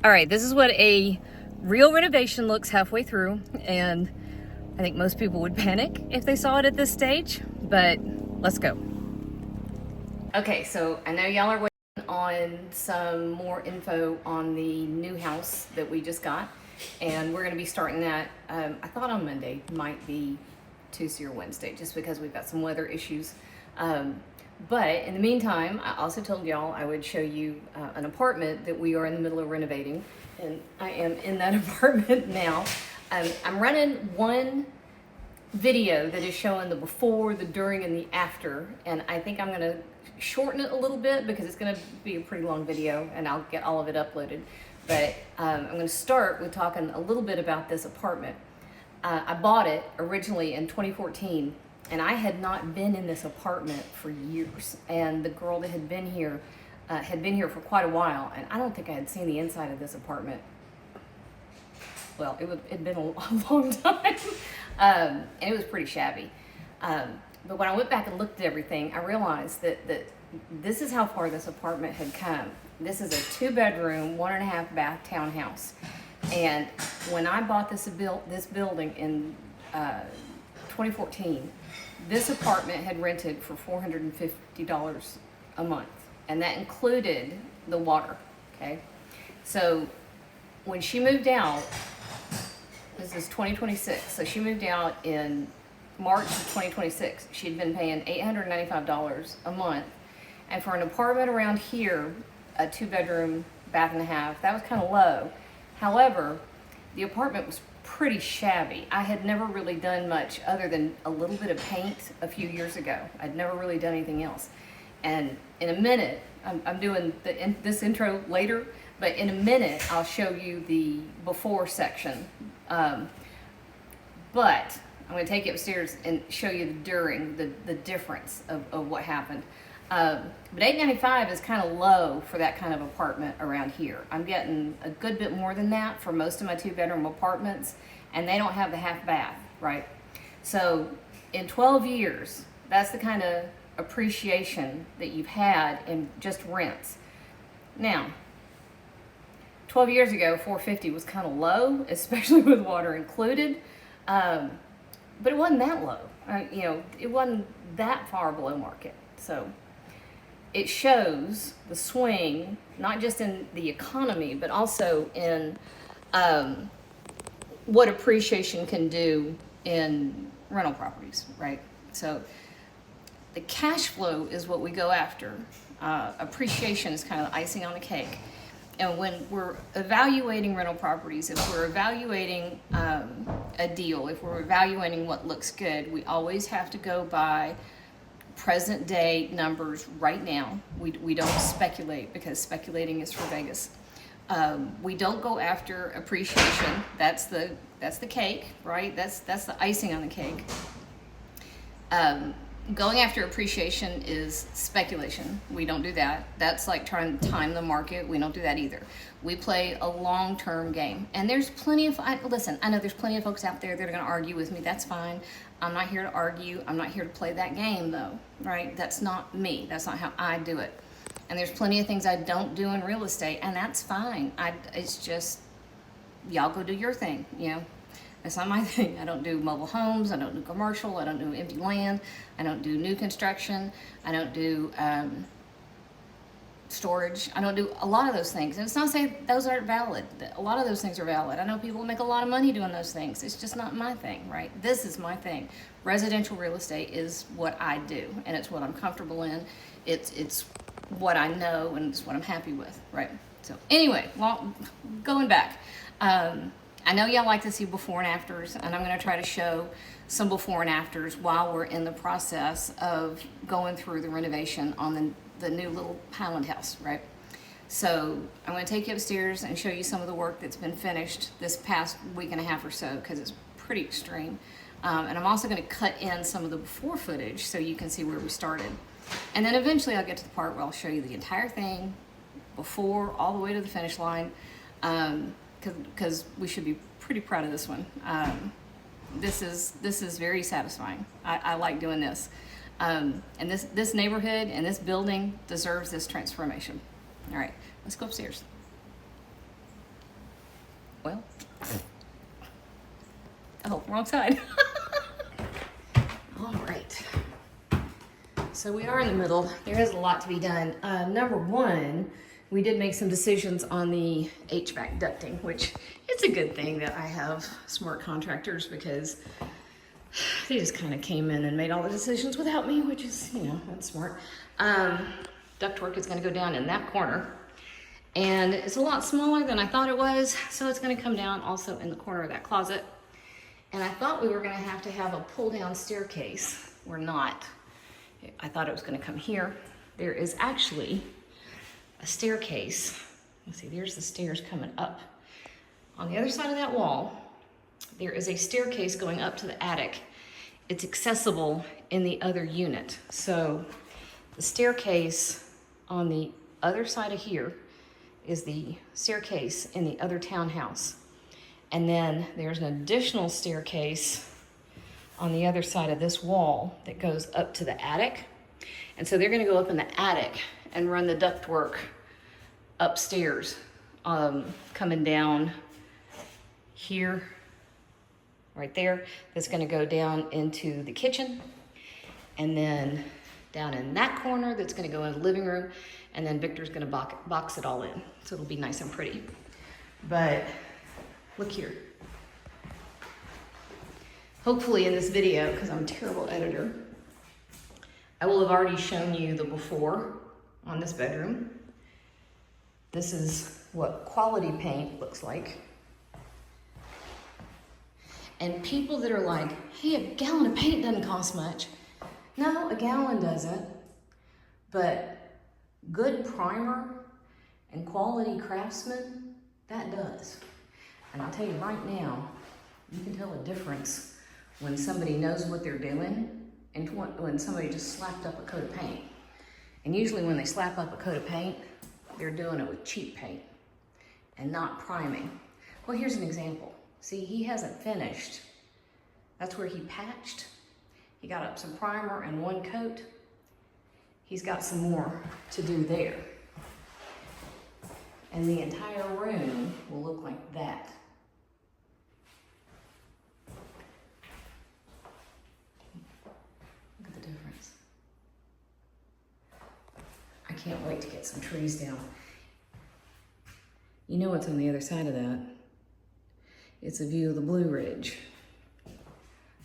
All right, this is what a real renovation looks halfway through, and I think most people would panic if they saw it at this stage, but let's go. Okay, so I know y'all are waiting on some more info on the new house that we just got, and we're gonna be starting that, I thought on Monday, might be Tuesday or Wednesday, just because we've got some weather issues. But in the meantime, I also told y'all I would show you an apartment that we are in the middle of renovating, and I am in that apartment now. I'm running one video that is showing the before, the during, and the after, and I think I'm gonna shorten it a little bit because it's gonna be a pretty long video and I'll get all of it uploaded. But I'm gonna start with talking a little bit about this apartment. I bought it originally in 2014, and I had not been in this apartment for years. And the girl that had been here for quite a while, and I don't think I had seen the inside of this apartment. Well, it'd been a long time, and it was pretty shabby. But when I went back and looked at everything, I realized that this is how far this apartment had come. This is a 2-bedroom, 1.5 bath townhouse. And when I bought this building in 2014, this apartment had rented for $450 a month, and that included the water, okay? So when she moved out, this is 2026, so she moved out in March of 2026. She'd been paying $895 a month, and for an apartment around here, a 2-bedroom, bath and a half, that was kind of low. However, the apartment was pretty shabby. I had never really done much other than a little bit of paint a few years ago. I'd never really done anything else. And in a minute, I'm doing this intro later, but in a minute I'll show you the before section. But I'm going to take you upstairs and show you the during, the difference of what happened. But $895 is kind of low for that kind of apartment around here. I'm getting a good bit more than that for most of my 2-bedroom apartments, and they don't have the half bath, right? So in 12 years, that's the kind of appreciation that you've had in just rents. Now, 12 years ago, $450 was kind of low, especially with water included, but it wasn't that low. It wasn't that far below market. So it shows the swing, not just in the economy, but also in what appreciation can do in rental properties, right? So the cash flow is what we go after. Appreciation is kind of the icing on the cake. And when we're evaluating rental properties, if we're evaluating a deal, if we're evaluating what looks good, we always have to go by present day numbers right now. We don't speculate, because speculating is for Vegas. We don't go after appreciation. That's the cake, right? That's the icing on the cake. Going after appreciation is speculation. We don't do that. That's like trying to time the market. We don't do that either. We play a long-term game. And there's plenty of, listen, I know there's plenty of folks out there that are going to argue with me. That's fine. I'm not here to argue. I'm not here to play that game, though, right? That's not me. That's not how I do it. And there's plenty of things I don't do in real estate, and that's fine. It's just, y'all go do your thing, That's not my thing. I don't do mobile homes. I don't do commercial. I don't do empty land. I don't do new construction. I don't do storage. I don't do a lot of those things. And it's not saying those aren't valid. A lot of those things are valid. I know people make a lot of money doing those things. It's just not my thing, right? This is my thing. Residential real estate is what I do, and it's what I'm comfortable in. It's what I know, and it's what I'm happy with, right? So anyway, going back. I know y'all like to see before and afters, and I'm going to try to show some before and afters while we're in the process of going through the renovation on the new little Highland house, right? So I'm going to take you upstairs and show you some of the work that's been finished this past week and a half or so, because it's pretty extreme. And I'm also going to cut in some of the before footage so you can see where we started. And then eventually I'll get to the part where I'll show you the entire thing before all the way to the finish line. Because we should be pretty proud of this one. This is very satisfying. I like doing this. And this neighborhood and this building deserves this transformation. All right, let's go upstairs. well, oh, wrong side. All right. So we are in the middle. There is a lot to be done. Number one, we did make some decisions on the HVAC ducting, which it's a good thing that I have smart contractors because they just kind of came in and made all the decisions without me, which is, you know, that's smart. Ductwork is going to go down in that corner, and it's a lot smaller than I thought it was, so it's going to come down also in the corner of that closet. And I thought we were going to have a pull-down staircase. We're not. I thought it was going to come here. There is actually a staircase. Let's see, there's the stairs coming up. On the other side of that wall, there is a staircase going up to the attic. It's accessible in the other unit. So the staircase on the other side of here is the staircase in the other townhouse. And then there's an additional staircase on the other side of this wall that goes up to the attic. And so they're gonna go up in the attic and run the ductwork upstairs, coming down here, right there. That's gonna go down into the kitchen, and then down in that corner, that's gonna go in the living room, and then Victor's gonna box it all in. So it'll be nice and pretty. But look here. Hopefully in this video, because I'm a terrible editor, I will have already shown you the before on this bedroom. This is what quality paint looks like. And people that are like, hey, a gallon of paint doesn't cost much. No, a gallon doesn't. But good primer and quality craftsman, that does. And I'll tell you right now, you can tell a difference when somebody knows what they're doing and when somebody just slapped up a coat of paint. And usually when they slap up a coat of paint, they're doing it with cheap paint and not priming. Well, here's an example. See, he hasn't finished. That's where he patched. He got up some primer and one coat. He's got some more to do there. And the entire room will look like that. Look at the difference. I can't wait to get some trees down. You know what's on the other side of that? It's a view of the Blue Ridge.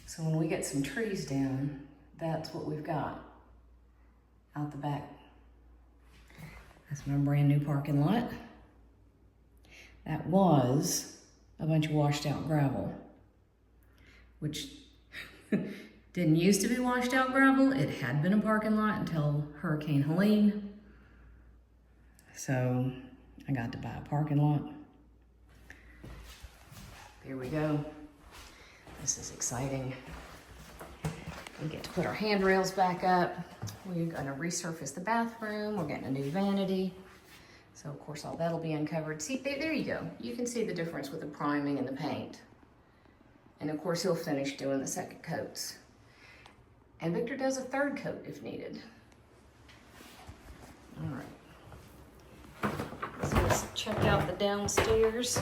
So when we get some trees down, that's what we've got out the back. That's my brand new parking lot. That was a bunch of washed out gravel, which didn't used to be washed out gravel. It had been a parking lot until Hurricane Helene. So I got to buy a parking lot. There we go. This is exciting. We get to put our handrails back up. We're gonna resurface the bathroom. We're getting a new vanity. So of course all that'll be uncovered. See, there you go. You can see the difference with the priming and the paint. And of course he'll finish doing the second coats. And Victor does a third coat if needed. All right. So let's check out the downstairs.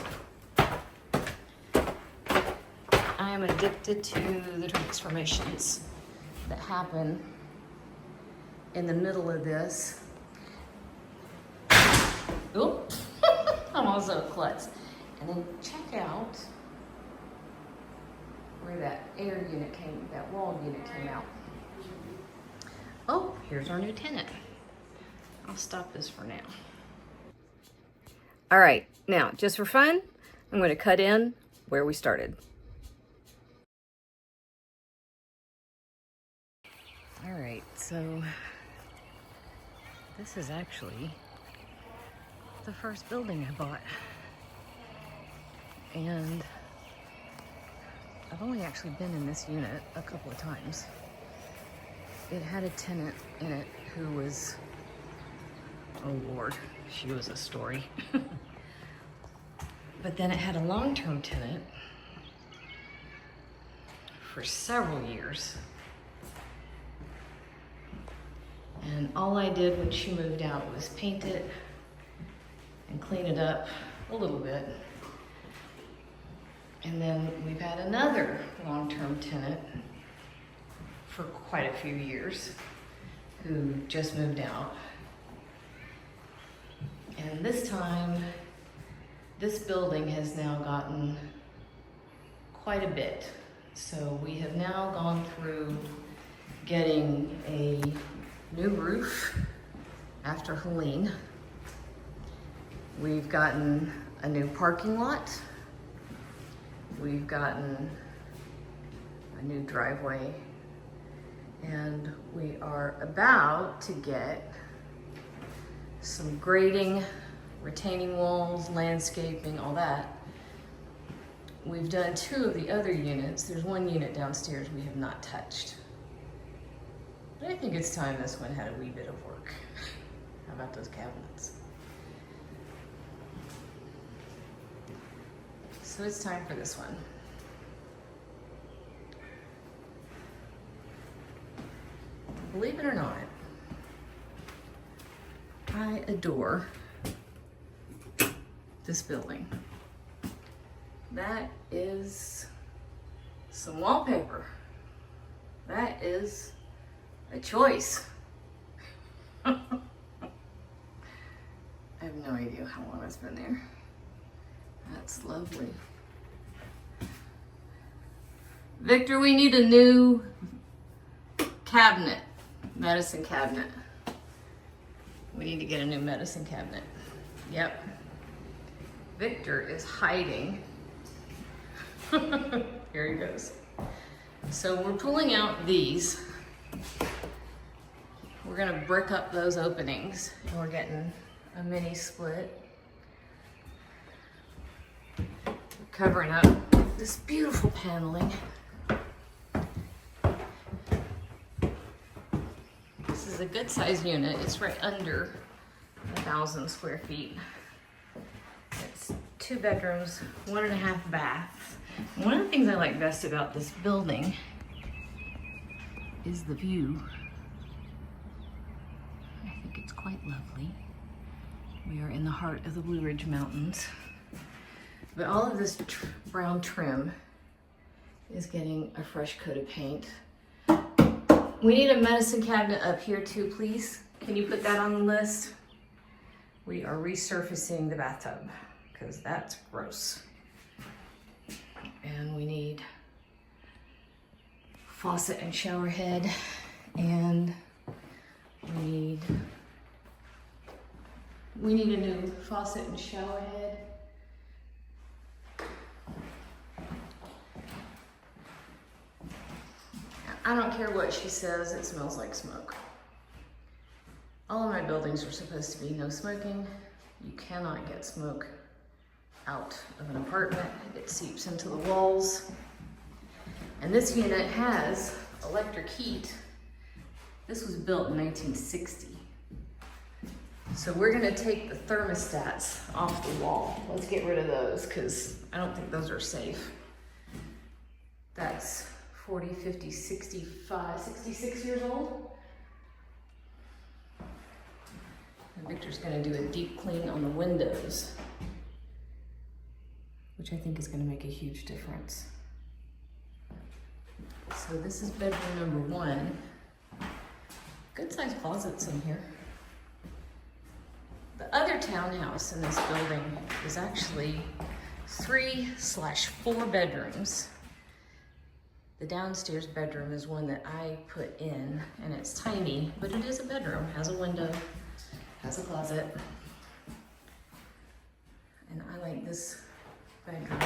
I am addicted to the transformations that happen in the middle of this. Oop, I'm also a klutz. And then check out where that air unit that wall unit came out. Oh, here's our new tenant. I'll stop this for now. All right, now just for fun, I'm going to cut in where we started. All right, so this is actually the first building I bought. And I've only actually been in this unit a couple of times. It had a tenant in it who was, oh Lord, she was a story. But then it had a long-term tenant for several years. And all I did when she moved out was paint it and clean it up a little bit. And then we've had another long-term tenant for quite a few years who just moved out. And this time, this building has now gotten quite a bit. So we have now gone through getting a new roof after Helene. We've gotten a new parking lot. We've gotten a new driveway. And we are about to get some grading, retaining walls, landscaping, all that. We've done 2 of the other units. There's 1 unit downstairs we have not touched. But I think it's time this one had a wee bit of work. How about those cabinets? So it's time for this one. Believe it or not, I adore this building. That is some wallpaper. That is a choice. I have no idea how long it's been there. That's lovely. Victor, we need a new cabinet, medicine cabinet. We need to get a new medicine cabinet. Yep. Victor is hiding. Here he goes. So we're pulling out these. We're gonna brick up those openings, and we're getting a mini split. We're covering up this beautiful paneling. This is a good sized unit. It's right under 1,000 square feet. It's 2 bedrooms, 1.5 baths. One of the things I like best about this building is the view. I think it's quite lovely. We are in the heart of the Blue Ridge Mountains. But all of this brown trim is getting a fresh coat of paint. We need a medicine cabinet up here too, please. Can you put that on the list? We are resurfacing the bathtub because that's gross. And we need faucet and shower head, and we need a new faucet and shower head. I don't care what she says, it smells like smoke. All of my buildings are supposed to be no smoking. You cannot get smoke out of an apartment. It seeps into the walls. And this unit has electric heat. This was built in 1960. So we're gonna take the thermostats off the wall. Let's get rid of those because I don't think those are safe. That's 40, 50, 65, 66 years old. And Victor's gonna do a deep clean on the windows, which I think is gonna make a huge difference. So this is bedroom number 1. Good sized closets in here. The other townhouse in this building is actually 3/4 bedrooms. The downstairs bedroom is one that I put in, and it's tiny, but it is a bedroom, has a window, has a closet. And I like this bedroom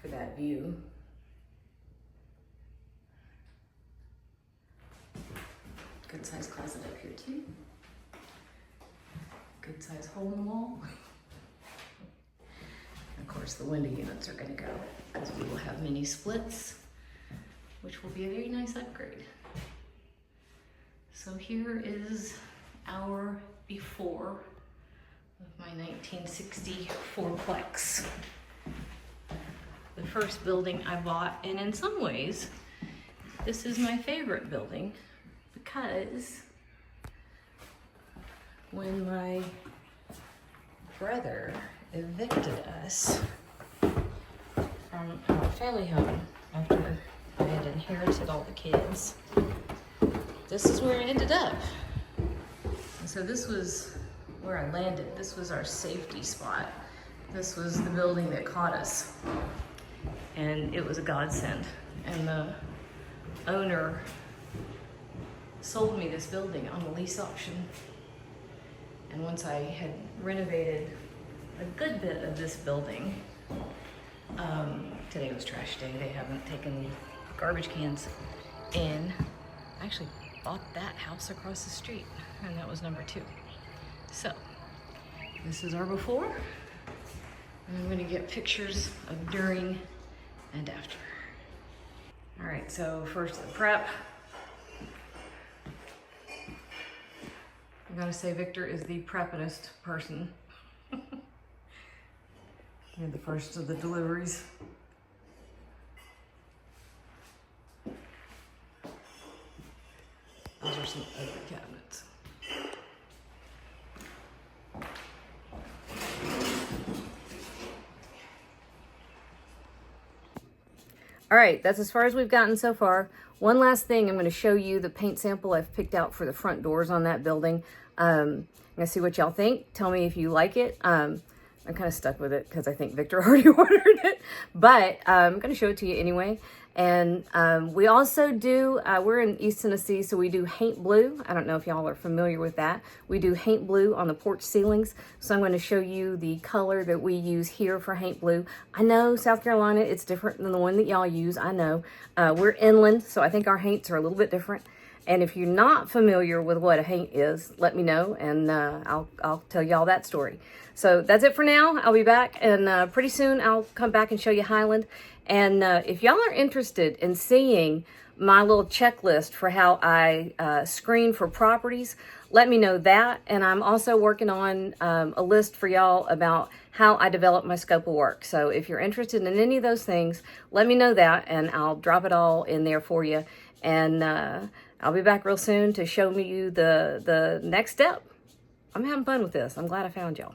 for that view. Good size closet up here too. Good size hole in the wall. Of course, the window units are gonna go because we will have mini splits, which will be a very nice upgrade. So here is our before of my 1960 fourplex. The first building I bought, and in some ways, this is my favorite building because when my brother evicted us from our family home after I had inherited all the kids. This is where I ended up. And so this was where I landed. This was our safety spot. This was the building that caught us. And it was a godsend. And the owner sold me this building on a lease option. And once I had renovated a good bit of this building, today was trash day. They haven't taken garbage cans in. I actually bought that house across the street, and that was number 2. So this is our before, and I'm gonna get pictures of during and after. All right, so first the prep. I gotta say, Victor is the preppinest person. You're the first of the deliveries. Those are some ugly cabinets. All right, that's as far as we've gotten so far. One last thing, I'm going to show you the paint sample I've picked out for the front doors on that building. I'm going to see what y'all think. Tell me if you like it. I'm kind of stuck with it because I think Victor already ordered it, but I'm going to show it to you anyway. And we also do, we're in East Tennessee, so we do Haint Blue. I don't know if y'all are familiar with that. We do Haint Blue on the porch ceilings. So I'm going to show you the color that we use here for Haint Blue. I know South Carolina, it's different than the one that y'all use. I know. We're inland, so I think our Haints are a little bit different. And if you're not familiar with what a Haint is, let me know, and I'll tell y'all that story. So that's it for now. I'll be back, and pretty soon I'll come back and show you Highland. And if y'all are interested in seeing my little checklist for how I screen for properties, let me know that. And I'm also working on a list for y'all about how I develop my scope of work. So if you're interested in any of those things, let me know that, and I'll drop it all in there for you. And I'll be back real soon to show you the next step. I'm having fun with this. I'm glad I found y'all.